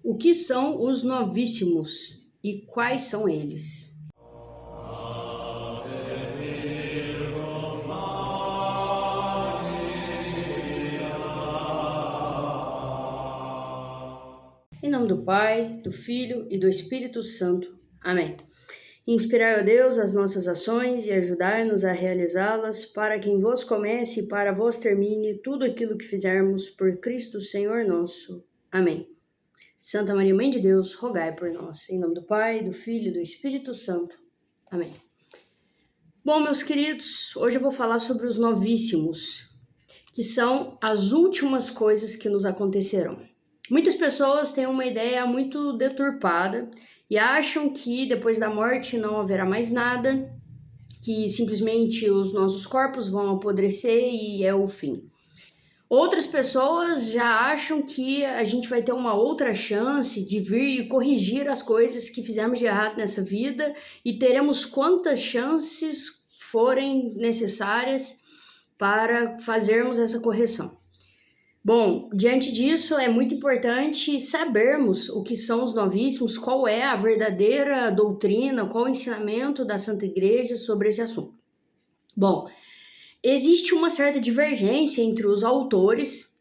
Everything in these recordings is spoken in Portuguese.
O que são os novíssimos e quais são eles? Em nome do Pai, do Filho e do Espírito Santo. Amém. Inspirai, ó Deus, as nossas ações e ajudai-nos a realizá-las, para que em vos comece e para vos termine tudo aquilo que fizermos por Cristo Senhor nosso. Amém. Santa Maria, Mãe de Deus, rogai por nós. Em nome do Pai, do Filho e do Espírito Santo. Amém. Bom, meus queridos, hoje eu vou falar sobre os novíssimos, que são as últimas coisas que nos acontecerão. Muitas pessoas têm uma ideia muito deturpada e acham que depois da morte não haverá mais nada, que simplesmente os nossos corpos vão apodrecer e é o fim. Outras pessoas já acham que a gente vai ter uma outra chance de vir e corrigir as coisas que fizemos de errado nessa vida e teremos quantas chances forem necessárias para fazermos essa correção. Bom, diante disso é muito importante sabermos o que são os novíssimos, qual é a verdadeira doutrina, qual o ensinamento da Santa Igreja sobre esse assunto. Bom, existe uma certa divergência entre os autores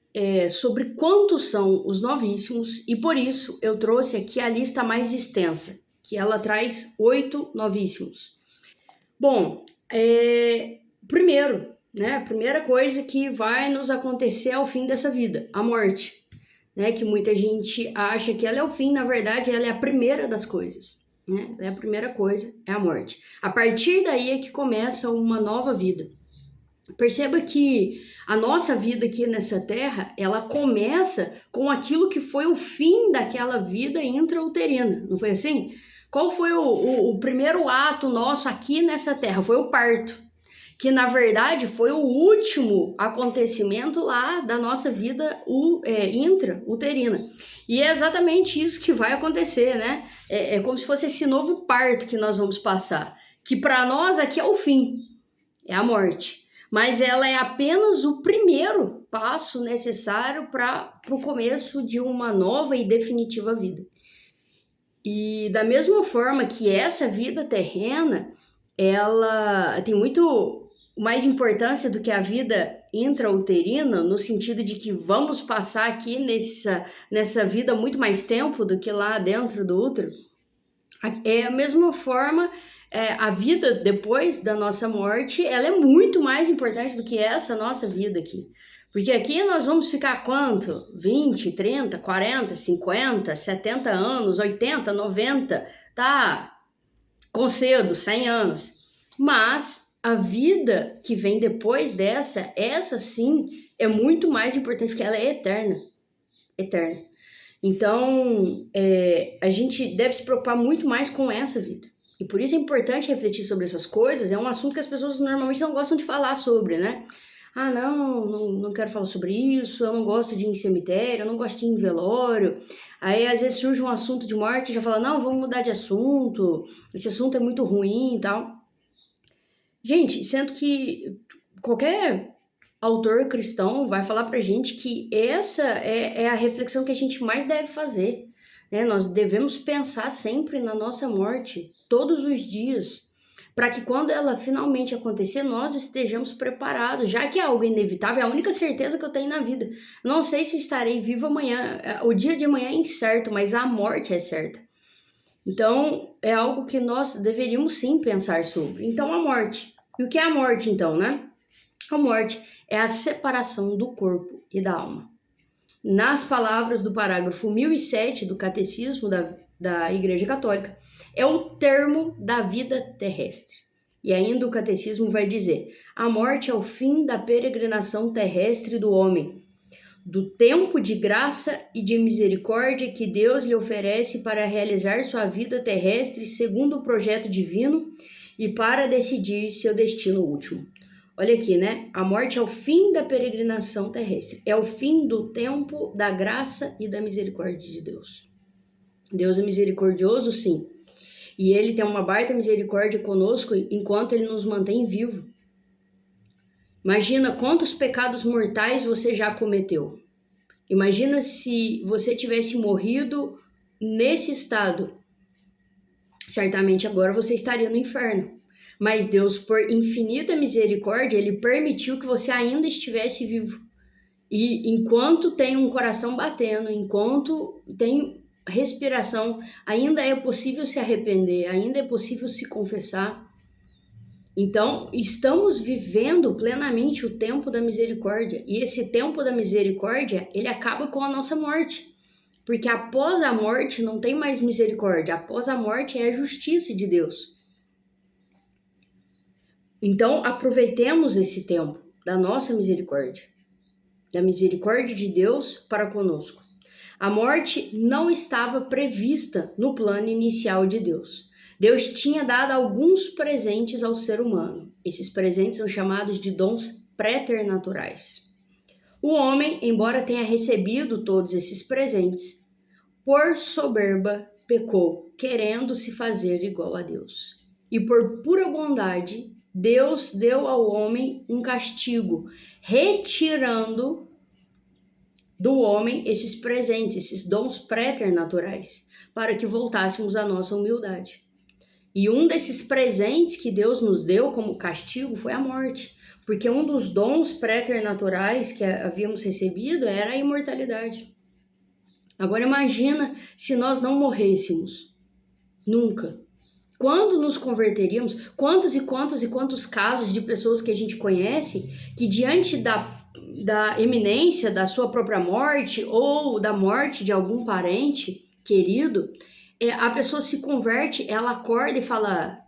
sobre quantos são os novíssimos e por isso eu trouxe aqui a lista mais extensa, que ela traz 8 novíssimos. Bom, primeiro, a primeira coisa que vai nos acontecer ao fim dessa vida, a morte, que muita gente acha que ela é o fim, na verdade ela é a primeira das coisas, a primeira coisa é a morte. A partir daí é que começa uma nova vida. Perceba que a nossa vida aqui nessa terra, ela começa com aquilo que foi o fim daquela vida intrauterina, não foi assim? Qual foi o primeiro ato nosso aqui nessa terra? Foi o parto, que na verdade foi o último acontecimento lá da nossa vida intrauterina. E é exatamente isso que vai acontecer, É como se fosse esse novo parto que nós vamos passar, que para nós aqui é o fim, é a morte. Mas ela é apenas o primeiro passo necessário para o começo de uma nova e definitiva vida. E da mesma forma que essa vida terrena, ela tem muito mais importância do que a vida intrauterina, no sentido de que vamos passar aqui nessa vida muito mais tempo do que lá dentro do útero. É a mesma forma, a vida depois da nossa morte, ela é muito mais importante do que essa nossa vida aqui. Porque aqui nós vamos ficar quanto? 20, 30, 40, 50, 70 anos, 80, 90, tá? Concedo, 100 anos. Mas a vida que vem depois dessa, essa sim, é muito mais importante porque ela é eterna. Eterna. Então, a gente deve se preocupar muito mais com essa vida. E por isso é importante refletir sobre essas coisas. É um assunto que as pessoas normalmente não gostam de falar sobre, Ah, não quero falar sobre isso, eu não gosto de ir em cemitério, eu não gosto de ir em velório. Aí, às vezes, surge um assunto de morte e já fala, não, vamos mudar de assunto, esse assunto é muito ruim e tal. Gente, sendo que qualquer autor cristão vai falar pra gente que essa é a reflexão que a gente mais deve fazer, Nós devemos pensar sempre na nossa morte, todos os dias, para que quando ela finalmente acontecer, nós estejamos preparados, já que é algo inevitável, é a única certeza que eu tenho na vida. Não sei se estarei vivo amanhã, o dia de amanhã é incerto, mas a morte é certa. Então, é algo que nós deveríamos sim pensar sobre. Então, a morte. E o que é a morte, então, A morte é a separação do corpo e da alma. Nas palavras do parágrafo 1007 do Catecismo da Igreja Católica, é o termo da vida terrestre. E ainda o Catecismo vai dizer, a morte é o fim da peregrinação terrestre do homem, do tempo de graça e de misericórdia que Deus lhe oferece para realizar sua vida terrestre segundo o projeto divino e para decidir seu destino último. Olha aqui, A morte é o fim da peregrinação terrestre. É o fim do tempo da graça e da misericórdia de Deus. Deus é misericordioso, sim. E Ele tem uma baita misericórdia conosco enquanto Ele nos mantém vivo. Imagina quantos pecados mortais você já cometeu. Imagina se você tivesse morrido nesse estado, certamente agora você estaria no inferno. Mas Deus, por infinita misericórdia, Ele permitiu que você ainda estivesse vivo. E enquanto tem um coração batendo, enquanto tem respiração, ainda é possível se arrepender, ainda é possível se confessar. Então, estamos vivendo plenamente o tempo da misericórdia. E esse tempo da misericórdia, ele acaba com a nossa morte. Porque após a morte não tem mais misericórdia. Após a morte é a justiça de Deus. Então, aproveitemos esse tempo da nossa misericórdia. Da misericórdia de Deus para conosco. A morte não estava prevista no plano inicial de Deus. Deus tinha dado alguns presentes ao ser humano. Esses presentes são chamados de dons preternaturais. O homem, embora tenha recebido todos esses presentes, por soberba pecou, querendo se fazer igual a Deus. E por pura bondade, Deus deu ao homem um castigo, retirando do homem esses presentes, esses dons preternaturais, para que voltássemos à nossa humildade. E um desses presentes que Deus nos deu como castigo foi a morte, porque um dos dons preternaturais que havíamos recebido era a imortalidade. Agora imagina se nós não morrêssemos, nunca. Quando nos converteríamos, quantos e quantos e quantos casos de pessoas que a gente conhece que diante da iminência da sua própria morte ou da morte de algum parente querido, a pessoa se converte, ela acorda e fala,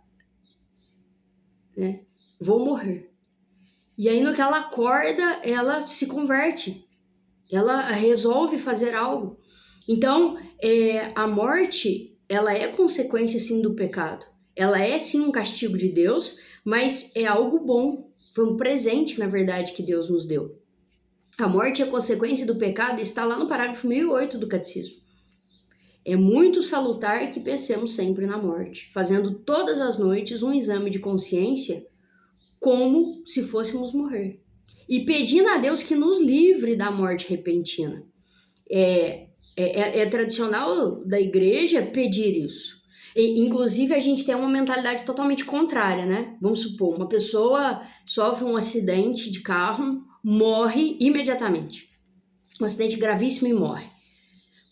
né, vou morrer. E aí no que ela acorda, ela se converte, ela resolve fazer algo. Então, a morte, ela é consequência sim do pecado. Ela é sim um castigo de Deus, mas é algo bom. Foi um presente, na verdade, que Deus nos deu. A morte é consequência do pecado e está lá no parágrafo 1008 do Catecismo. É muito salutar que pensemos sempre na morte, fazendo todas as noites um exame de consciência como se fôssemos morrer. E pedindo a Deus que nos livre da morte repentina. É tradicional da igreja pedir isso. Inclusive, a gente tem uma mentalidade totalmente contrária, né? Vamos supor, uma pessoa sofre um acidente de carro, morre imediatamente. Um acidente gravíssimo e morre.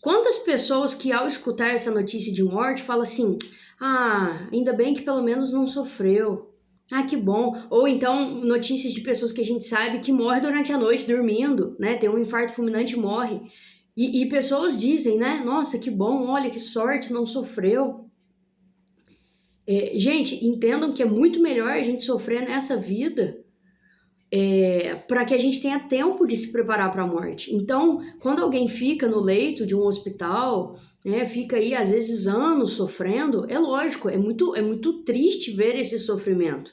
Quantas pessoas que ao escutar essa notícia de morte falam assim, ainda bem que pelo menos não sofreu. Que bom. Ou então notícias de pessoas que a gente sabe que morrem durante a noite dormindo, né? Tem um infarto fulminante e morre. E pessoas dizem, né? Nossa, que bom, olha que sorte, não sofreu. Gente, entendam que é muito melhor a gente sofrer nessa vida para que a gente tenha tempo de se preparar para a morte. Então, quando alguém fica no leito de um hospital, né, fica aí às vezes anos sofrendo, é lógico, é muito triste ver esse sofrimento.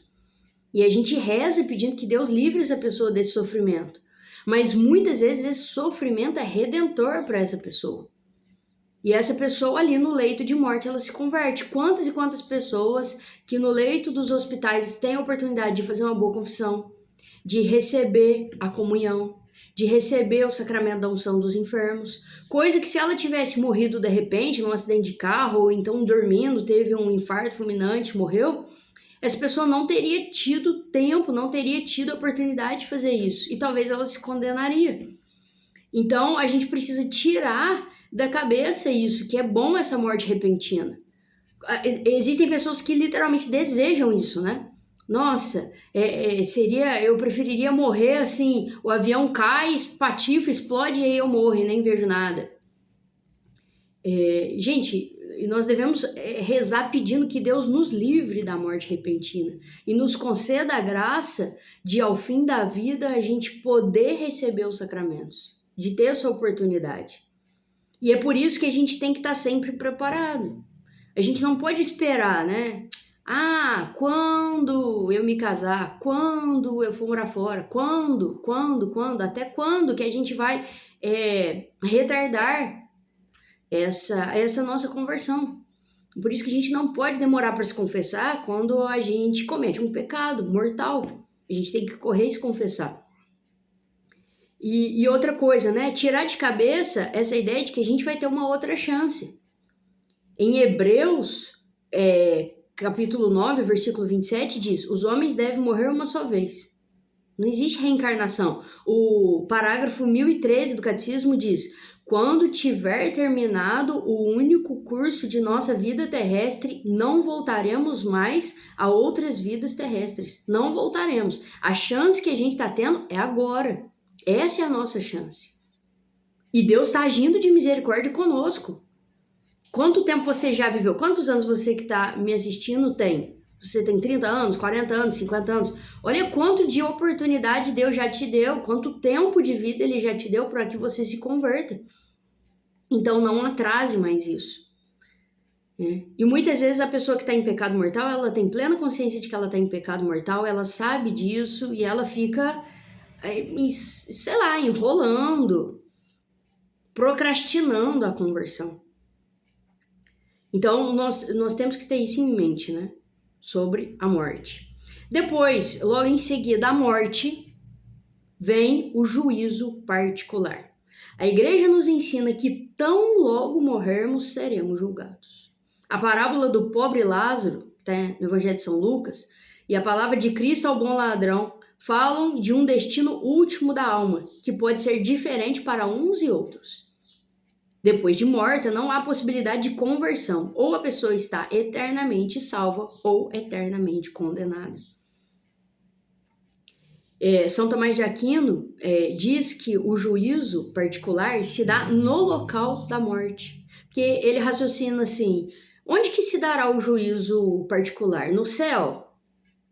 E a gente reza pedindo que Deus livre essa pessoa desse sofrimento. Mas muitas vezes esse sofrimento é redentor para essa pessoa. E essa pessoa ali no leito de morte, ela se converte. Quantas e quantas pessoas que no leito dos hospitais têm a oportunidade de fazer uma boa confissão, de receber a comunhão, de receber o sacramento da unção dos enfermos, coisa que se ela tivesse morrido de repente num acidente de carro ou então dormindo, teve um infarto fulminante, morreu, essa pessoa não teria tido tempo, não teria tido a oportunidade de fazer isso e talvez ela se condenaria. Então a gente precisa tirar da cabeça isso, que é bom essa morte repentina. Existem pessoas que literalmente desejam isso, né? Nossa, eu preferiria morrer assim, o avião cai, patifa, explode e aí eu morro e nem vejo nada. Gente, nós devemos rezar pedindo que Deus nos livre da morte repentina e nos conceda a graça de, ao fim da vida, a gente poder receber os sacramentos, de ter essa oportunidade. E é por isso que a gente tem que estar sempre preparado. A gente não pode esperar, né? Quando eu me casar? Quando eu for morar fora? Quando? Até quando que a gente vai retardar essa nossa conversão? Por isso que a gente não pode demorar para se confessar quando a gente comete um pecado mortal. A gente tem que correr e se confessar. E outra coisa, né? Tirar de cabeça essa ideia de que a gente vai ter uma outra chance. Em Hebreus, capítulo 9, versículo 27, diz: os homens devem morrer uma só vez. Não existe reencarnação. O parágrafo 1013 do Catecismo diz: quando tiver terminado o único curso de nossa vida terrestre, não voltaremos mais a outras vidas terrestres. Não voltaremos. A chance que a gente está tendo é agora. Essa é a nossa chance. E Deus está agindo de misericórdia conosco. Quanto tempo você já viveu? Quantos anos você que está me assistindo tem? Você tem 30 anos, 40 anos, 50 anos? Olha quanto de oportunidade Deus já te deu, quanto tempo de vida Ele já te deu para que você se converta. Então não atrase mais isso. E muitas vezes a pessoa que está em pecado mortal, ela tem plena consciência de que ela está em pecado mortal, ela sabe disso e ela fica, sei lá, enrolando, procrastinando a conversão. Então nós temos que ter isso em mente, né? Sobre a morte. Depois, logo em seguida, a morte, vem o juízo particular. A igreja nos ensina que tão logo morrermos, seremos julgados. A parábola do pobre Lázaro, que está no Evangelho de São Lucas, e a palavra de Cristo ao bom ladrão, falam de um destino último da alma, que pode ser diferente para uns e outros. Depois de morta, não há possibilidade de conversão. Ou a pessoa está eternamente salva ou eternamente condenada. São Tomás de Aquino diz que o juízo particular se dá no local da morte. Porque ele raciocina assim, onde que se dará o juízo particular? No céu?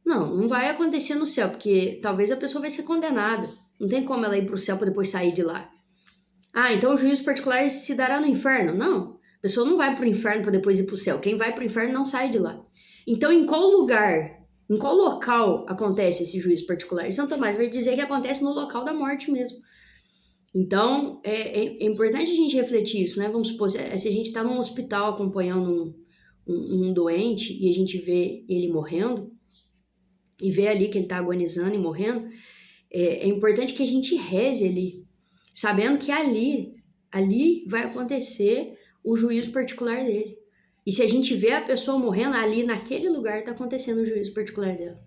Não vai acontecer no céu, porque talvez a pessoa vai ser condenada. Não tem como ela ir para o céu para depois sair de lá. Então o juízo particular se dará no inferno? Não, a pessoa não vai para o inferno para depois ir para o céu. Quem vai para o inferno não sai de lá. Então em qual lugar, em qual local acontece esse juízo particular? E São Tomás vai dizer que acontece no local da morte mesmo. Então é importante a gente refletir isso, né? Vamos supor, se a gente está num hospital acompanhando um doente e a gente vê ele morrendo, e vê ali que ele está agonizando e morrendo, é importante que a gente reze ali, sabendo que ali vai acontecer o juízo particular dele. E se a gente vê a pessoa morrendo, ali naquele lugar está acontecendo o juízo particular dela.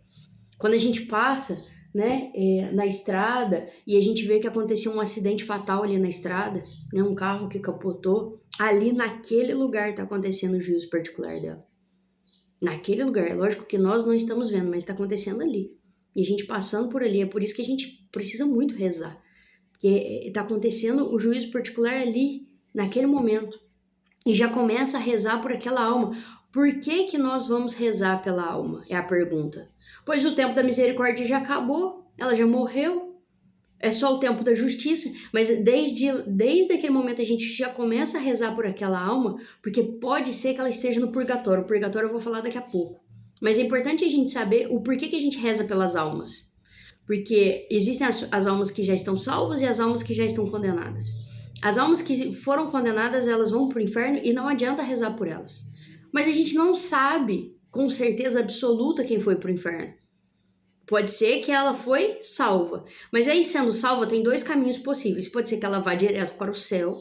Quando a gente passa, né, na estrada e a gente vê que aconteceu um acidente fatal ali na estrada, né, um carro que capotou, ali naquele lugar está acontecendo o juízo particular dela. Naquele lugar, lógico que nós não estamos vendo, mas está acontecendo ali. E a gente passando por ali, é por isso que a gente precisa muito rezar. Porque está acontecendo o juízo particular ali, naquele momento. E já começa a rezar por aquela alma. Por que nós vamos rezar pela alma? É a pergunta. Pois o tempo da misericórdia já acabou, ela já morreu. É só o tempo da justiça, mas desde aquele momento a gente já começa a rezar por aquela alma, porque pode ser que ela esteja no purgatório. O purgatório eu vou falar daqui a pouco. Mas é importante a gente saber o porquê que a gente reza pelas almas. Porque existem as almas que já estão salvas e as almas que já estão condenadas. As almas que foram condenadas, elas vão para o inferno e não adianta rezar por elas. Mas a gente não sabe com certeza absoluta quem foi para o inferno. Pode ser que ela foi salva. Mas aí, sendo salva, tem dois caminhos possíveis. Pode ser que ela vá direto para o céu,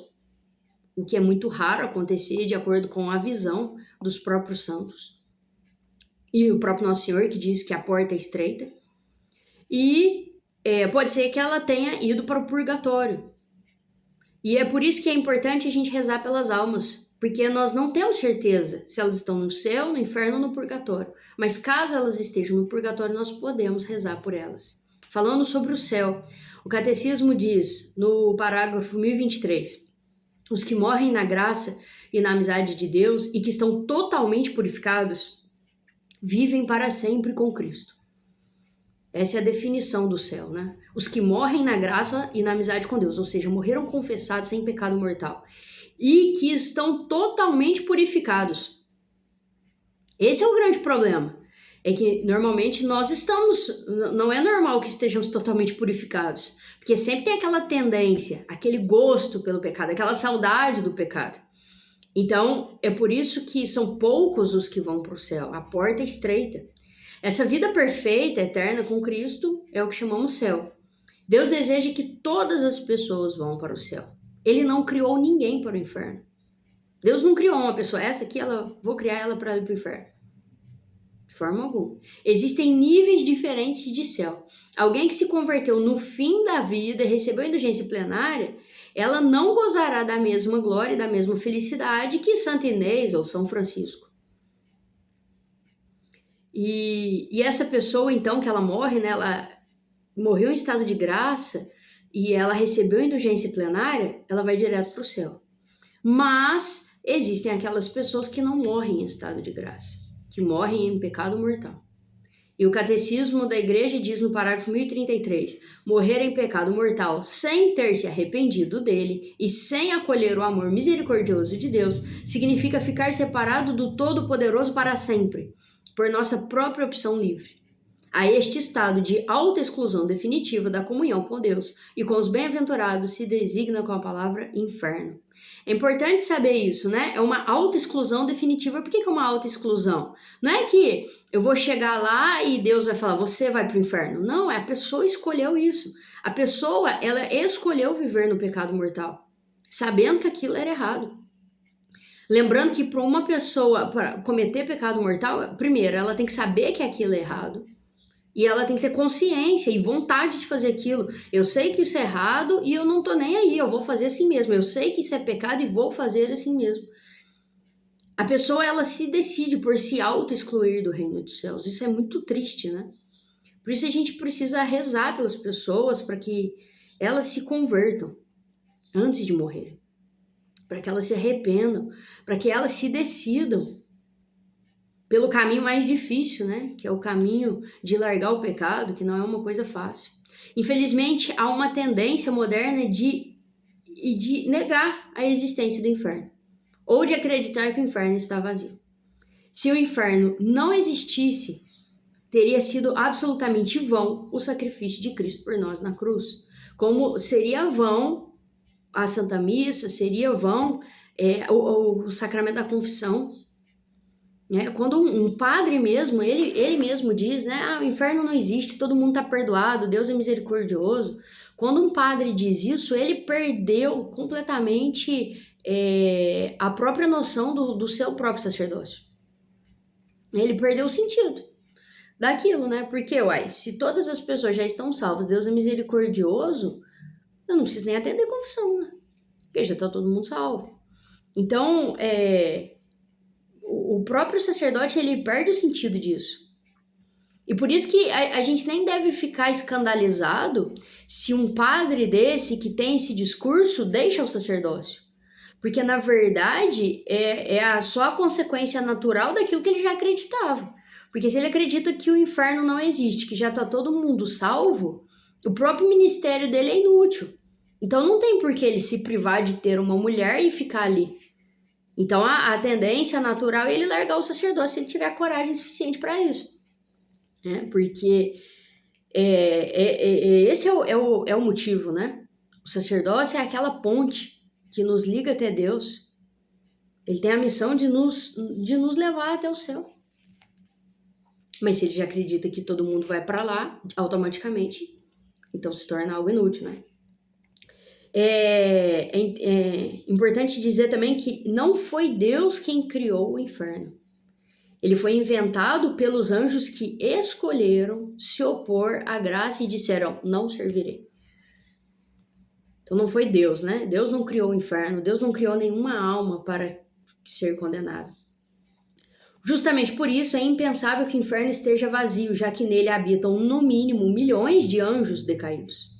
o que é muito raro acontecer, de acordo com a visão dos próprios santos. E o próprio Nosso Senhor, que diz que a porta é estreita. E pode ser que ela tenha ido para o purgatório. E é por isso que é importante a gente rezar pelas almas. Porque nós não temos certeza se elas estão no céu, no inferno ou no purgatório. Mas caso elas estejam no purgatório, nós podemos rezar por elas. Falando sobre o céu, o Catecismo diz, no parágrafo 1023, os que morrem na graça e na amizade de Deus e que estão totalmente purificados, vivem para sempre com Cristo. Essa é a definição do céu, né? Os que morrem na graça e na amizade com Deus, ou seja, morreram confessados sem pecado mortal. E que estão totalmente purificados. Esse é o grande problema. É que normalmente nós estamos, não é normal que estejamos totalmente purificados. Porque sempre tem aquela tendência, aquele gosto pelo pecado, aquela saudade do pecado. Então, é por isso que são poucos os que vão para o céu. A porta é estreita. Essa vida perfeita, eterna com Cristo, é o que chamamos céu. Deus deseja que todas as pessoas vão para o céu. Ele não criou ninguém para o inferno. Deus não criou uma pessoa, essa aqui, vou criar ela para ir pro inferno. De forma alguma. Existem níveis diferentes de céu. Alguém que se converteu no fim da vida e recebeu indulgência plenária, ela não gozará da mesma glória e da mesma felicidade que Santa Inês ou São Francisco. E essa pessoa, então, que ela morre, né, ela morreu em estado de graça e ela recebeu indulgência plenária, ela vai direto para o céu. Mas existem aquelas pessoas que não morrem em estado de graça, que morrem em pecado mortal. E o Catecismo da Igreja diz no parágrafo 1033, morrer em pecado mortal sem ter se arrependido dele e sem acolher o amor misericordioso de Deus, significa ficar separado do Todo-Poderoso para sempre, por nossa própria opção livre. A este estado de autoexclusão definitiva da comunhão com Deus e com os bem-aventurados se designa com a palavra inferno. É importante saber isso, né? É uma autoexclusão definitiva. Por que é uma autoexclusão? Não é que eu vou chegar lá e Deus vai falar, você vai para o inferno. Não, a pessoa escolheu isso. A pessoa, ela escolheu viver no pecado mortal, sabendo que aquilo era errado. Lembrando que para uma pessoa para cometer pecado mortal, primeiro, ela tem que saber que aquilo é errado. E ela tem que ter consciência e vontade de fazer aquilo. Eu sei que isso é errado e eu não tô nem aí, eu vou fazer assim mesmo. Eu sei que isso é pecado e vou fazer assim mesmo. A pessoa, ela se decide por se auto-excluir do reino dos céus. Isso é muito triste, né? Por isso a gente precisa rezar pelas pessoas para que elas se convertam antes de morrer. Para que elas se arrependam, para que elas se decidam pelo caminho mais difícil, né? Que é o caminho de largar o pecado, que não é uma coisa fácil. Infelizmente, há uma tendência moderna de negar a existência do inferno, ou de acreditar que o inferno está vazio. Se o inferno não existisse, teria sido absolutamente vão o sacrifício de Cristo por nós na cruz. Como seria vão a Santa Missa, seria vão o sacramento da confissão. Quando um padre mesmo, ele mesmo diz, né? O inferno não existe, todo mundo está perdoado, Deus é misericordioso. Quando um padre diz isso, ele perdeu completamente a própria noção do seu próprio sacerdócio. Ele perdeu o sentido daquilo, né? Porque, se todas as pessoas já estão salvas, Deus é misericordioso, eu não preciso nem atender a confissão, né? Porque já está todo mundo salvo. Então, o próprio sacerdote, ele perde o sentido disso. E por isso que a gente nem deve ficar escandalizado se um padre desse que tem esse discurso deixa o sacerdócio. Porque, na verdade, só a consequência natural daquilo que ele já acreditava. Porque se ele acredita que o inferno não existe, que já está todo mundo salvo, o próprio ministério dele é inútil. Então não tem por que ele se privar de ter uma mulher e ficar ali. Então a tendência natural é ele largar o sacerdócio se ele tiver coragem suficiente para isso. Porque esse é o motivo, né? O sacerdócio é aquela ponte que nos liga até Deus. Ele tem a missão de nos levar até o céu. Mas se ele já acredita que todo mundo vai para lá, automaticamente, então se torna algo inútil, né? É importante dizer também que não foi Deus quem criou o inferno. Ele foi inventado pelos anjos que escolheram se opor à graça e disseram, não servirei. Então não foi Deus, né? Deus não criou o inferno, Deus não criou nenhuma alma para ser condenada. Justamente por isso é impensável que o inferno esteja vazio, já que nele habitam no mínimo milhões de anjos decaídos.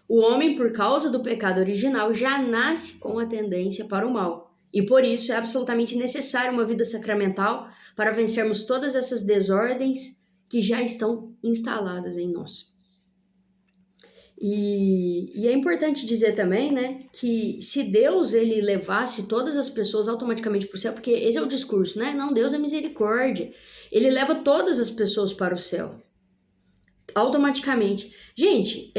O homem, por causa do pecado original, já nasce com a tendência para o mal. E por isso é absolutamente necessária uma vida sacramental para vencermos todas essas desordens que já estão instaladas em nós. E é importante dizer também, né, que se Deus ele levasse todas as pessoas automaticamente para o céu, porque esse é o discurso, né? Não, Deus é misericórdia. Ele leva todas as pessoas para o céu. Automaticamente. Gente,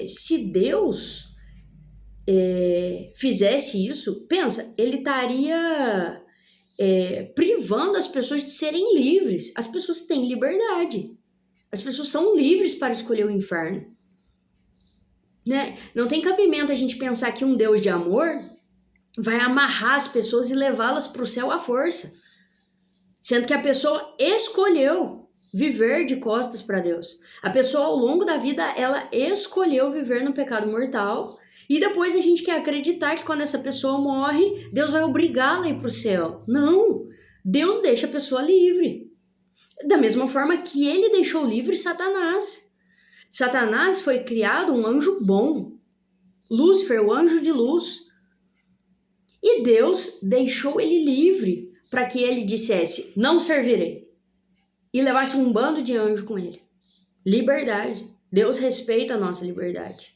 se Deus fizesse isso, pensa, ele estaria privando as pessoas de serem livres. As pessoas têm liberdade. As pessoas são livres para escolher o inferno. Né? Não tem cabimento a gente pensar que um Deus de amor vai amarrar as pessoas e levá-las para o céu à força, sendo que a pessoa escolheu viver de costas para Deus. A pessoa, ao longo da vida, ela escolheu viver no pecado mortal, e depois a gente quer acreditar que quando essa pessoa morre, Deus vai obrigá-la a ir para o céu. Não! Deus deixa a pessoa livre. Da mesma forma que ele deixou livre Satanás. Satanás foi criado um anjo bom. Lúcifer, o anjo de luz. E Deus deixou ele livre para que ele dissesse, não servirei. E levasse um bando de anjos com ele. Liberdade. Deus respeita a nossa liberdade.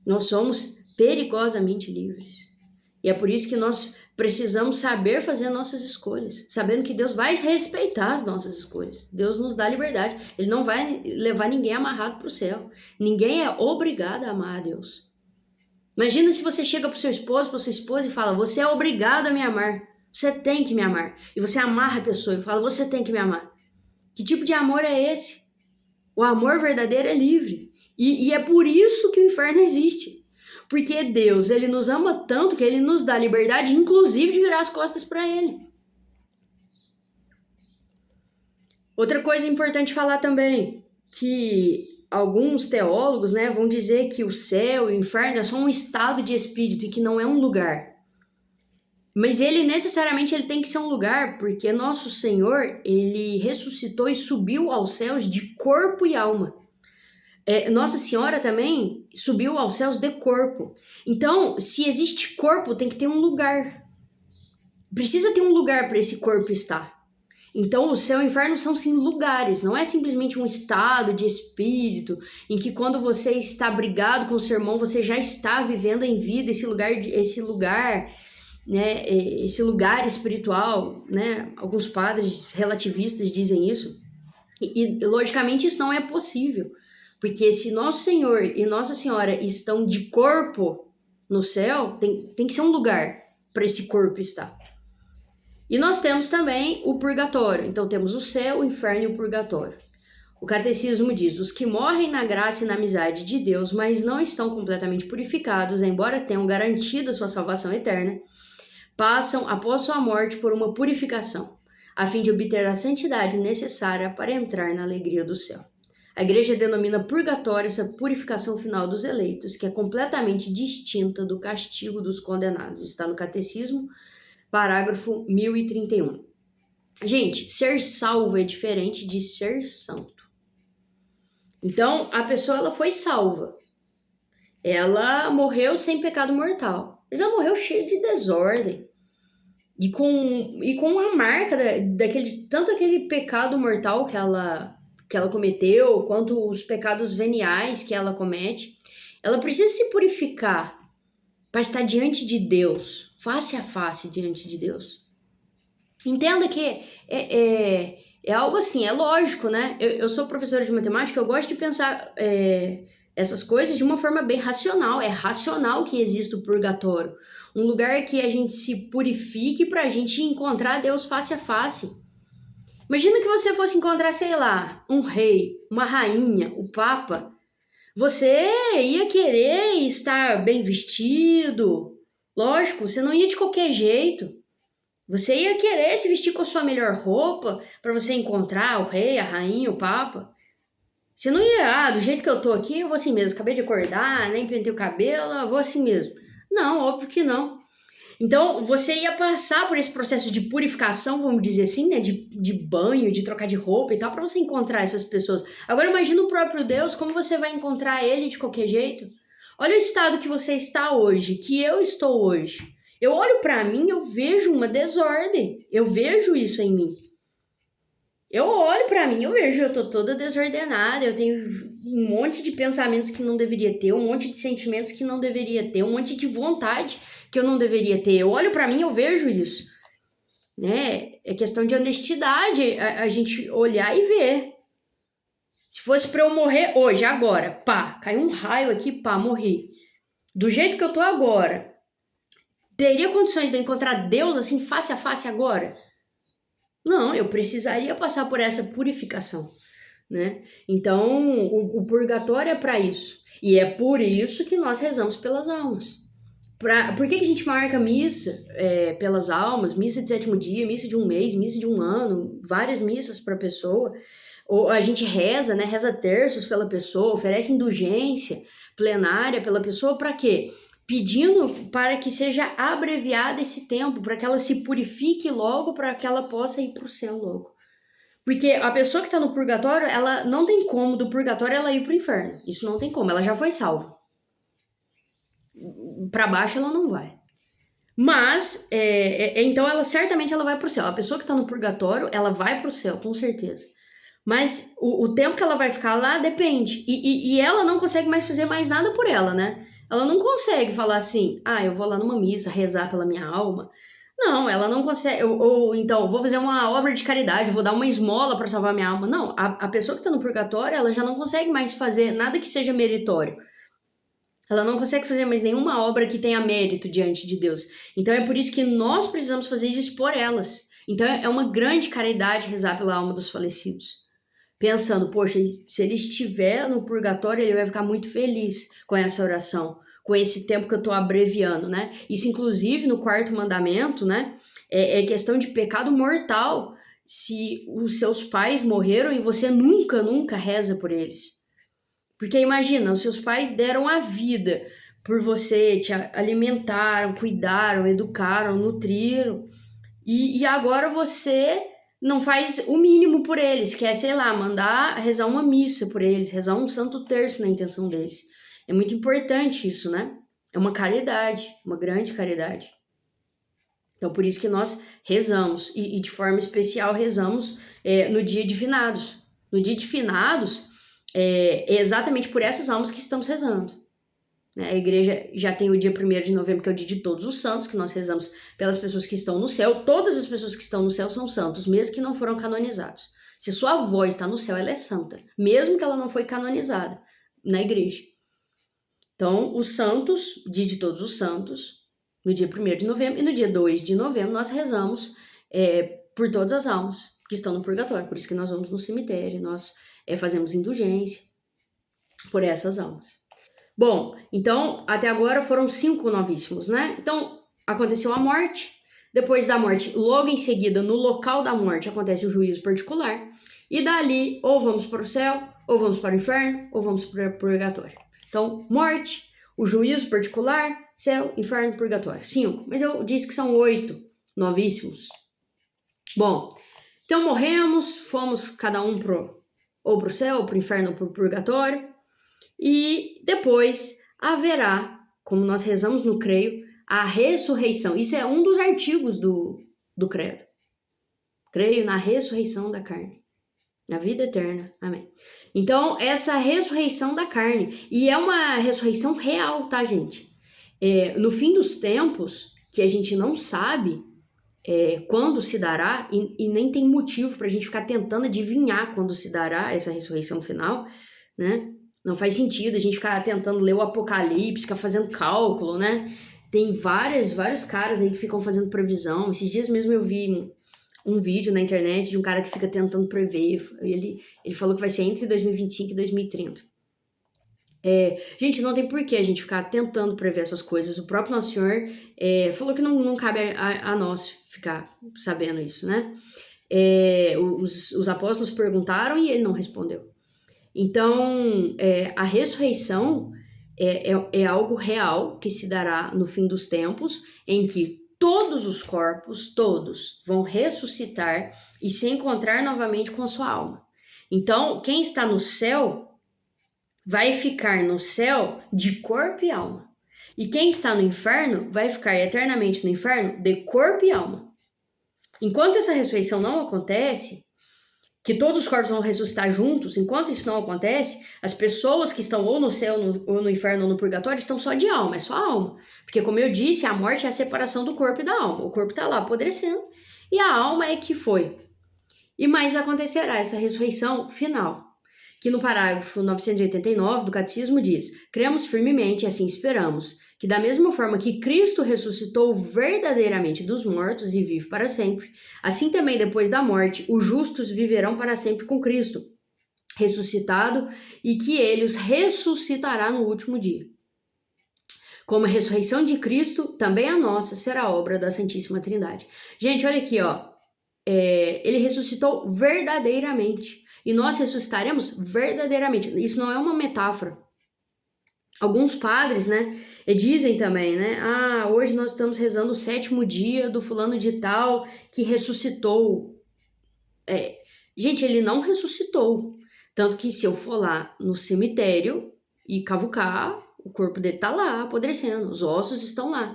Nós somos perigosamente livres. E é por isso que nós precisamos saber fazer nossas escolhas, sabendo que Deus vai respeitar as nossas escolhas. Deus nos dá liberdade. Ele não vai levar ninguém amarrado para o céu. Ninguém é obrigado a amar a Deus. Imagina se você chega para o seu esposo, para sua esposa e fala, você é obrigado a me amar. Você tem que me amar. E você amarra a pessoa e fala, você tem que me amar. Que tipo de amor é esse? O amor verdadeiro é livre. E é por isso que o inferno existe. Porque Deus, ele nos ama tanto que ele nos dá liberdade, inclusive de virar as costas para ele. Outra coisa importante falar também, que alguns teólogos, né, vão dizer que o céu e o inferno é só um estado de espírito e que não é um lugar. Mas ele necessariamente ele tem que ser um lugar, porque nosso Senhor, ele ressuscitou e subiu aos céus de corpo e alma. Nossa Senhora também subiu aos céus de corpo. Então, se existe corpo, tem que ter um lugar. Precisa ter um lugar para esse corpo estar. Então, o céu e o inferno são sim lugares, não é simplesmente um estado de espírito em que quando você está brigado com o seu irmão, você já está vivendo em vida esse lugar, né, esse lugar espiritual, né? Alguns padres relativistas dizem isso. E logicamente isso não é possível. Porque se Nosso Senhor e Nossa Senhora estão de corpo no céu, tem que ser um lugar para esse corpo estar. E nós temos também o purgatório. Então temos o céu, o inferno e o purgatório. O catecismo diz, os que morrem na graça e na amizade de Deus, mas não estão completamente purificados, embora tenham garantido a sua salvação eterna, passam após sua morte por uma purificação, a fim de obter a santidade necessária para entrar na alegria do céu. A igreja denomina purgatório essa purificação final dos eleitos, que é completamente distinta do castigo dos condenados. Está no Catecismo, parágrafo 1031. Gente, ser salvo é diferente de ser santo. Então, a pessoa ela foi salva. Ela morreu sem pecado mortal, mas ela morreu cheia de desordem. E com a marca tanto aquele pecado mortal que ela cometeu, quanto os pecados veniais que ela comete, ela precisa se purificar para estar diante de Deus, face a face diante de Deus. Entenda que é algo assim, é lógico, né? Eu sou professora de matemática, eu gosto de pensar essas coisas de uma forma bem racional. É racional que exista o purgatório, um lugar que a gente se purifique para a gente encontrar Deus face a face. Imagina que você fosse encontrar, sei lá, um rei, uma rainha, o papa. Você ia querer estar bem vestido. Lógico, você não ia de qualquer jeito. Você ia querer se vestir com a sua melhor roupa para você encontrar o rei, a rainha, o papa. Você não ia, do jeito que eu tô aqui, eu vou assim mesmo. Acabei de acordar, nem pentei o cabelo, eu vou assim mesmo. Não, óbvio que não. Então, você ia passar por esse processo de purificação, vamos dizer assim, né? De banho, de trocar de roupa e tal, para você encontrar essas pessoas. Agora, imagina o próprio Deus, como você vai encontrar ele de qualquer jeito? Olha o estado que você está hoje, que eu estou hoje. Eu olho para mim, eu vejo uma desordem. Eu vejo isso em mim. Eu olho para mim, eu tô toda desordenada, eu tenho um monte de pensamentos que não deveria ter, um monte de sentimentos que não deveria ter, um monte de vontade que eu não deveria ter. Eu olho para mim, eu vejo isso, né? É questão de honestidade, a gente olhar e ver. Se fosse para eu morrer hoje, agora, pá, caiu um raio aqui, pá, morri. Do jeito que eu tô agora, teria condições de eu encontrar Deus assim face a face agora? Não, eu precisaria passar por essa purificação, né? Então, o purgatório é para isso. E é por isso que nós rezamos pelas almas. Por que a gente marca missa pelas almas, missa de 7º dia, missa de um mês, missa de um ano, várias missas para a pessoa, ou a gente reza, né, reza terços pela pessoa, oferece indulgência plenária pela pessoa, para quê? Pedindo para que seja abreviado esse tempo, para que ela se purifique logo, para que ela possa ir para o céu logo. Porque a pessoa que está no purgatório, ela não tem como do purgatório ela ir para o inferno. Isso não tem como, ela já foi salva. Para baixo ela não vai. Mas, então ela certamente ela vai pro céu. A pessoa que tá no purgatório, ela vai pro céu, com certeza. Mas o tempo que ela vai ficar lá depende. E ela não consegue mais fazer mais nada por ela, né? Ela não consegue falar assim, eu vou lá numa missa, rezar pela minha alma. Não, ela não consegue. Ou então, vou fazer uma obra de caridade, vou dar uma esmola para salvar minha alma. Não, a pessoa que tá no purgatório, ela já não consegue mais fazer nada que seja meritório. Ela não consegue fazer mais nenhuma obra que tenha mérito diante de Deus. Então é por isso que nós precisamos fazer isso por elas. Então é uma grande caridade rezar pela alma dos falecidos. Pensando, poxa, se ele estiver no purgatório, ele vai ficar muito feliz com essa oração, com esse tempo que eu estou abreviando, né? Isso, inclusive, no 4º mandamento, né? É questão de pecado mortal se os seus pais morreram e você nunca reza por eles. Porque imagina, os seus pais deram a vida por você, te alimentaram, cuidaram, educaram, nutriram, e agora você não faz o mínimo por eles, que é, sei lá, mandar rezar uma missa por eles, rezar um santo terço na intenção deles. É muito importante isso, né? É uma caridade, uma grande caridade. Então, por isso que nós rezamos, e de forma especial rezamos no dia de finados. No dia de finados, é exatamente por essas almas que estamos rezando. A igreja já tem o dia 1º de novembro, que é o dia de todos os santos, que nós rezamos pelas pessoas que estão no céu. Todas as pessoas que estão no céu são santos, mesmo que não foram canonizados. Se sua avó está no céu, ela é santa, mesmo que ela não foi canonizada na igreja. Então, os santos, dia de todos os santos, no dia 1º de novembro e no dia 2 de novembro, nós rezamos por todas as almas que estão no purgatório. Por isso que nós vamos no cemitério, nós fazemos indulgência por essas almas. Bom, então, até agora foram 5 novíssimos, né? Então, aconteceu a morte. Depois da morte, logo em seguida, no local da morte, acontece o juízo particular. E dali, ou vamos para o céu, ou vamos para o inferno, ou vamos para o purgatório. Então, morte, o juízo particular, céu, inferno, purgatório. 5. Mas eu disse que são 8 novíssimos. Bom, então morremos, fomos cada um ou para o céu, ou para o inferno, ou para o purgatório. E depois haverá, como nós rezamos no creio, a ressurreição. Isso é um dos artigos do credo. Creio na ressurreição da carne, na vida eterna. Amém. Então, essa ressurreição da carne, e é uma ressurreição real, tá, gente? No fim dos tempos, que a gente não sabe quando se dará, e nem tem motivo para a gente ficar tentando adivinhar quando se dará essa ressurreição final, né? Não faz sentido a gente ficar tentando ler o Apocalipse, ficar fazendo cálculo, né? Tem vários caras aí que ficam fazendo previsão. Esses dias mesmo eu vi um vídeo na internet de um cara que fica tentando prever. Ele falou que vai ser entre 2025 e 2030. Gente, não tem porquê a gente ficar tentando prever essas coisas. O próprio Nosso Senhor falou que não cabe a nós ficar sabendo isso, né? Os apóstolos perguntaram e ele não respondeu. Então, a ressurreição é algo real que se dará no fim dos tempos, em que todos os corpos, todos, vão ressuscitar e se encontrar novamente com a sua alma. Então, quem está no céu vai ficar no céu de corpo e alma. E quem está no inferno vai ficar eternamente no inferno de corpo e alma. Enquanto essa ressurreição não acontece, que todos os corpos vão ressuscitar juntos, enquanto isso não acontece, as pessoas que estão ou no céu, ou no inferno, ou no purgatório, estão só de alma, é só alma. Porque, como eu disse, a morte é a separação do corpo e da alma. O corpo está lá apodrecendo, e a alma é que foi. E mais acontecerá essa ressurreição final, que no parágrafo 989 do Catecismo diz: cremos firmemente e assim esperamos, que da mesma forma que Cristo ressuscitou verdadeiramente dos mortos e vive para sempre, assim também depois da morte os justos viverão para sempre com Cristo, ressuscitado, e que ele os ressuscitará no último dia. como a ressurreição de Cristo, também a nossa será obra da Santíssima Trindade. Gente, olha aqui, ó. Ele ressuscitou verdadeiramente. E nós ressuscitaremos verdadeiramente. Isso não é uma metáfora. Alguns padres, né, dizem também, né, hoje nós estamos rezando o 7º dia do fulano de tal que ressuscitou. Gente, ele não ressuscitou. Tanto que se eu for lá no cemitério e cavucar, o corpo dele tá lá apodrecendo, os ossos estão lá.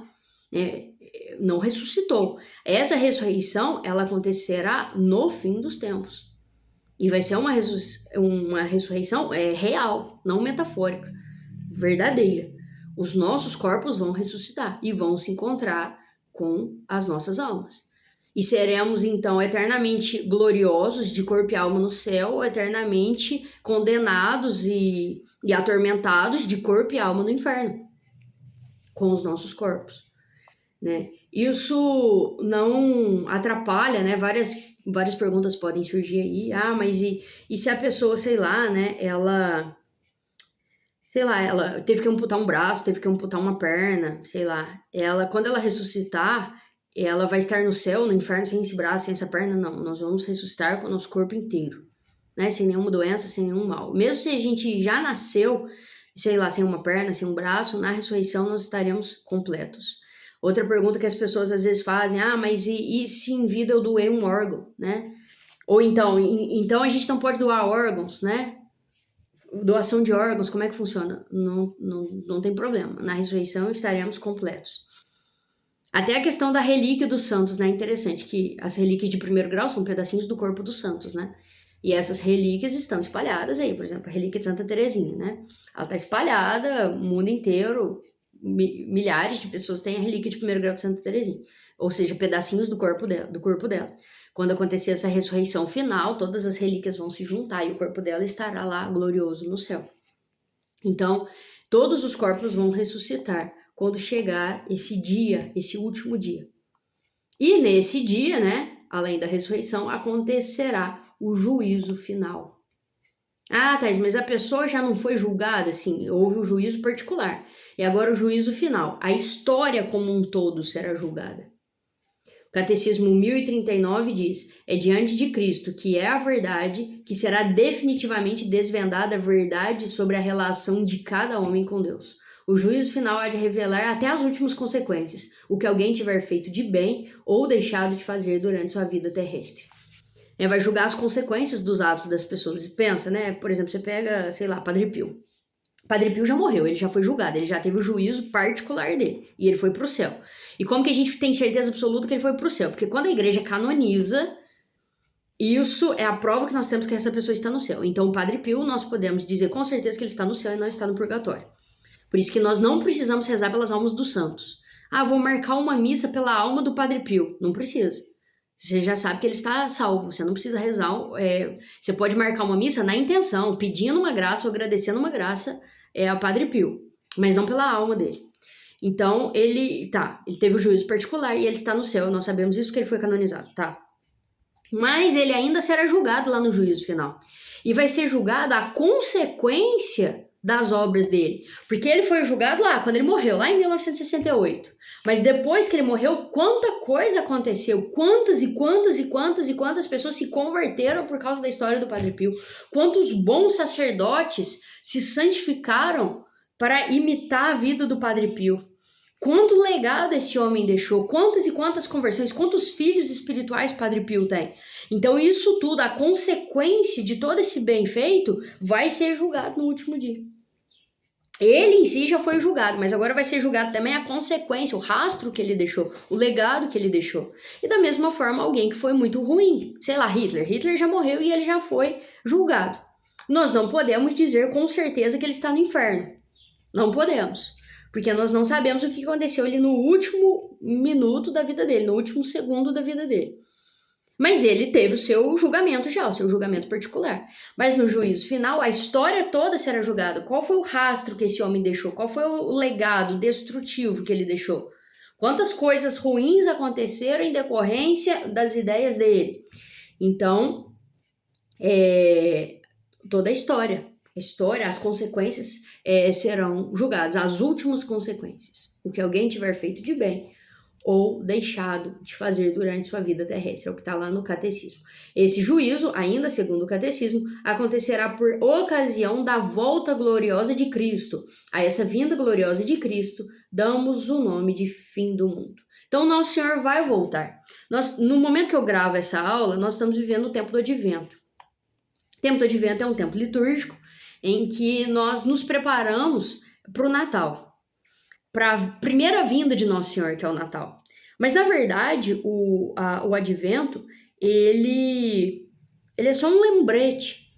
Não ressuscitou. Essa ressurreição, ela acontecerá no fim dos tempos. E vai ser uma ressurreição real, não metafórica, verdadeira. Os nossos corpos vão ressuscitar e vão se encontrar com as nossas almas. E seremos, então, eternamente gloriosos de corpo e alma no céu, ou eternamente condenados e atormentados de corpo e alma no inferno, com os nossos corpos, né? Isso não atrapalha, né? Várias perguntas podem surgir aí. Mas e se a pessoa, sei lá, né? Ela teve que amputar um braço, teve que amputar uma perna, sei lá. Quando ela ressuscitar, ela vai estar no céu, no inferno, sem esse braço, sem essa perna? Não, nós vamos ressuscitar com o nosso corpo inteiro, né? Sem nenhuma doença, sem nenhum mal. Mesmo se a gente já nasceu, sei lá, sem uma perna, sem um braço, na ressurreição nós estaremos completos. Outra pergunta que as pessoas às vezes fazem, mas e se em vida eu doei um órgão, né? Ou então a gente não pode doar órgãos, né? Doação de órgãos, como é que funciona? Não tem problema. Na ressurreição estaremos completos. Até a questão da relíquia dos santos, né? Interessante que as relíquias de 1º grau são pedacinhos do corpo dos santos, né? E essas relíquias estão espalhadas aí, por exemplo, a relíquia de Santa Teresinha, né? Ela está espalhada no mundo inteiro, milhares de pessoas têm a relíquia de 1º grau de Santa Teresinha, ou seja, pedacinhos do corpo dela. Quando acontecer essa ressurreição final, todas as relíquias vão se juntar e o corpo dela estará lá glorioso no céu. Então, todos os corpos vão ressuscitar quando chegar esse dia, esse último dia. E nesse dia, né, além da ressurreição, acontecerá o juízo final. Thais, mas a pessoa já não foi julgada? Sim, houve o juízo particular. E agora o juízo final. A história como um todo será julgada. O Catecismo 1039 diz: é diante de Cristo, que é a verdade, que será definitivamente desvendada a verdade sobre a relação de cada homem com Deus. O juízo final há de revelar até as últimas consequências, o que alguém tiver feito de bem ou deixado de fazer durante sua vida terrestre. Vai julgar as consequências dos atos das pessoas. Pensa, né? Por exemplo, você pega, sei lá, Padre Pio. Padre Pio já morreu, ele já foi julgado, ele já teve o juízo particular dele e ele foi pro céu. E como que a gente tem certeza absoluta que ele foi pro céu? Porque quando a igreja canoniza, isso é a prova que nós temos que essa pessoa está no céu. Então, o Padre Pio, nós podemos dizer com certeza que ele está no céu e não está no purgatório. Por isso que nós não precisamos rezar pelas almas dos santos. Vou marcar uma missa pela alma do Padre Pio. Não precisa. Você já sabe que ele está salvo, você não precisa rezar. Você pode marcar uma missa na intenção, pedindo uma graça ou agradecendo uma graça ao Padre Pio, mas não pela alma dele. Então, ele teve o juízo particular e ele está no céu, nós sabemos isso porque ele foi canonizado, tá? Mas ele ainda será julgado lá no juízo final. E vai ser julgado a consequência das obras dele. Porque ele foi julgado lá, quando ele morreu, lá em 1968. Mas depois que ele morreu, quanta coisa aconteceu? Quantas pessoas se converteram por causa da história do Padre Pio? Quantos bons sacerdotes se santificaram para imitar a vida do Padre Pio? Quanto legado esse homem deixou? Quantas e quantas conversões? Quantos filhos espirituais Padre Pio tem? Então isso tudo, a consequência de todo esse bem feito, vai ser julgado no último dia. Ele em si já foi julgado, mas agora vai ser julgado também a consequência, o rastro que ele deixou, o legado que ele deixou. E da mesma forma, alguém que foi muito ruim, sei lá, Hitler. Hitler já morreu e ele já foi julgado. Nós não podemos dizer com certeza que ele está no inferno. Não podemos. Porque nós não sabemos o que aconteceu ali no último minuto da vida dele, no último segundo da vida dele. Mas ele teve o seu julgamento já, o seu julgamento particular. Mas no juízo final, a história toda será julgada. Qual foi o rastro que esse homem deixou? Qual foi o legado destrutivo que ele deixou? Quantas coisas ruins aconteceram em decorrência das ideias dele? Então, toda a história, as consequências serão julgadas, as últimas consequências. o que alguém tiver feito de bem ou deixado de fazer durante sua vida terrestre, é o que está lá no catecismo. Esse juízo, ainda segundo o catecismo, acontecerá por ocasião da volta gloriosa de Cristo. A essa vinda gloriosa de Cristo, damos o nome de fim do mundo. Então, Nosso Senhor vai voltar. No momento que eu gravo essa aula, nós estamos vivendo o tempo do Advento. O tempo do Advento é um tempo litúrgico em que nós nos preparamos para o Natal, para a primeira vinda de Nosso Senhor, que é o Natal. Mas, na verdade, o Advento, ele é só um lembrete.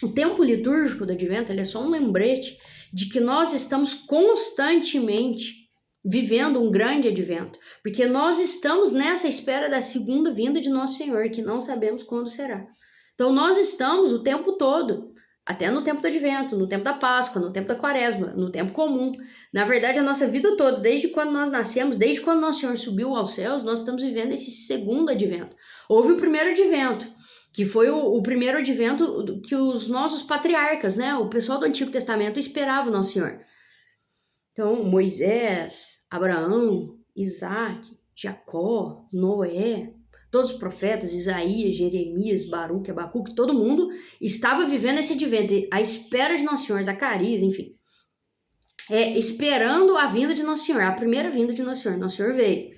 O tempo litúrgico do Advento, ele é só um lembrete de que nós estamos constantemente vivendo um grande Advento, porque nós estamos nessa espera da segunda vinda de Nosso Senhor, que não sabemos quando será. Então, nós estamos o tempo todo, até no tempo do Advento, no tempo da Páscoa, no tempo da Quaresma, no tempo comum. Na verdade, a nossa vida toda, desde quando nós nascemos, desde quando Nosso Senhor subiu aos céus, nós estamos vivendo esse segundo Advento. Houve o primeiro Advento, que foi o primeiro Advento que os nossos patriarcas, né, o pessoal do Antigo Testamento esperava o Nosso Senhor. Então, Moisés, Abraão, Isaac, Jacó, Noé, todos os profetas, Isaías, Jeremias, Baruque, Abacuque, todo mundo estava vivendo esse advento, a espera de Nosso Senhor, Zacarias, enfim. Esperando a vinda de Nosso Senhor, a primeira vinda de Nosso Senhor. Nosso Senhor veio,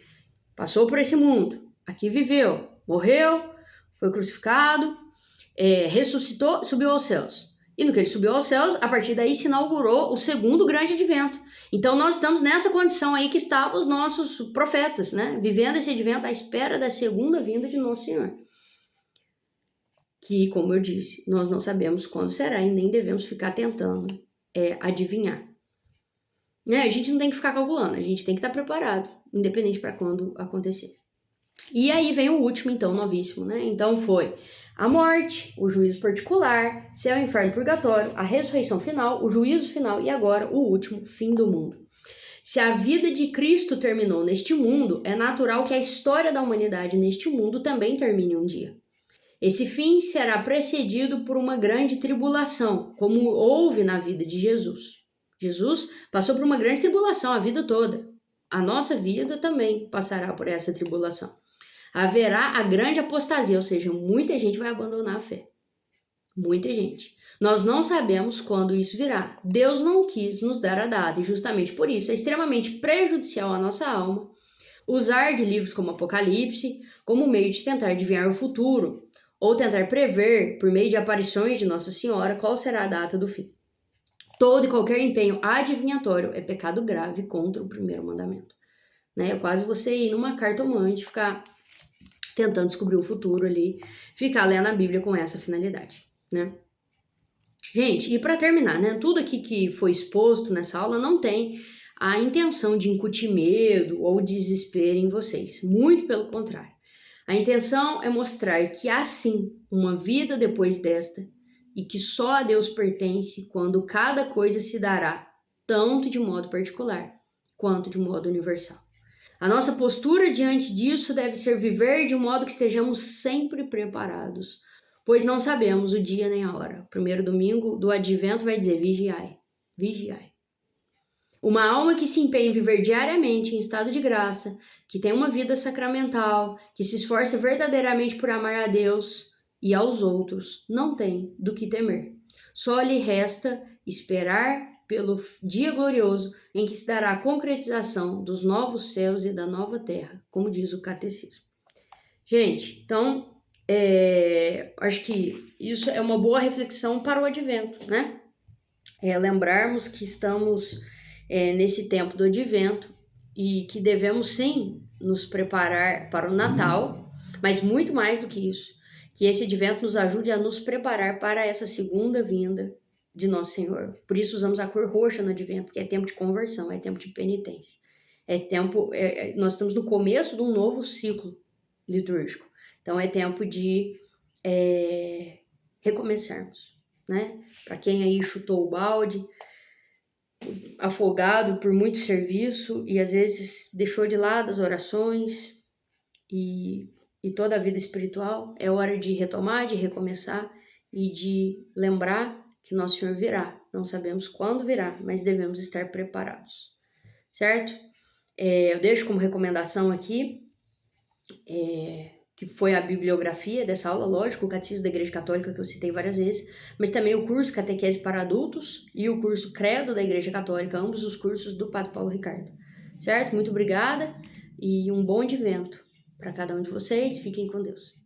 passou por esse mundo, aqui viveu, morreu, foi crucificado, ressuscitou, subiu aos céus. E no que ele subiu aos céus, a partir daí se inaugurou o segundo grande advento. Então nós estamos nessa condição aí que estavam os nossos profetas, né? Vivendo esse advento à espera da segunda vinda de Nosso Senhor. Que, como eu disse, nós não sabemos quando será e nem devemos ficar tentando adivinhar. Né? A gente não tem que ficar calculando, a gente tem que estar preparado, independente para quando acontecer. E aí vem o último, então, novíssimo, né? Então foi a morte, o juízo particular, céu, inferno, purgatório, a ressurreição final, o juízo final e agora o último, fim do mundo. Se a vida de Cristo terminou neste mundo, é natural que a história da humanidade neste mundo também termine um dia. Esse fim será precedido por uma grande tribulação, como houve na vida de Jesus. Jesus passou por uma grande tribulação a vida toda. A nossa vida também passará por essa tribulação. Haverá a grande apostasia, ou seja, muita gente vai abandonar a fé. Muita gente. Nós não sabemos quando isso virá. Deus não quis nos dar a data, e justamente por isso é extremamente prejudicial à nossa alma usar de livros como Apocalipse como meio de tentar adivinhar o futuro, ou tentar prever, por meio de aparições de Nossa Senhora, qual será a data do fim. Todo e qualquer empenho adivinhatório é pecado grave contra o primeiro mandamento. Né? É quase você ir numa cartomante, ficar tentando descobrir o futuro ali, ficar lendo a Bíblia com essa finalidade, né? Gente, e para terminar, né? Tudo aqui que foi exposto nessa aula não tem a intenção de incutir medo ou desespero em vocês. Muito pelo contrário. A intenção é mostrar que há sim uma vida depois desta e que só a Deus pertence quando cada coisa se dará, tanto de modo particular quanto de modo universal. A nossa postura diante disso deve ser viver de um modo que estejamos sempre preparados, pois não sabemos o dia nem a hora. O primeiro domingo do Advento vai dizer vigiai, vigiai. Uma alma que se empenha em viver diariamente em estado de graça, que tem uma vida sacramental, que se esforça verdadeiramente por amar a Deus e aos outros, não tem do que temer. Só lhe resta esperar pelo dia glorioso em que se dará a concretização dos novos céus e da nova terra, como diz o catecismo. Gente, então, acho que isso é uma boa reflexão para o Advento, né? Lembrarmos que estamos nesse tempo do Advento e que devemos sim nos preparar para o Natal, mas muito mais do que isso, que esse Advento nos ajude a nos preparar para essa segunda vinda de Nosso Senhor. Por isso usamos a cor roxa no Advento, que é tempo de conversão, é tempo de penitência. Nós estamos no começo de um novo ciclo litúrgico. Então é tempo de recomeçarmos, né? Para quem aí chutou o balde, afogado por muito serviço e às vezes deixou de lado as orações e toda a vida espiritual, é hora de retomar, de recomeçar e de lembrar que Nosso Senhor virá. Não sabemos quando virá, mas devemos estar preparados. certo? Eu deixo como recomendação aqui, que foi a bibliografia dessa aula, lógico, o Catecismo da Igreja Católica, que eu citei várias vezes, mas também o curso Catequese para Adultos e o curso Credo da Igreja Católica, ambos os cursos do Padre Paulo Ricardo, certo? Muito obrigada e um bom advento para cada um de vocês. Fiquem com Deus.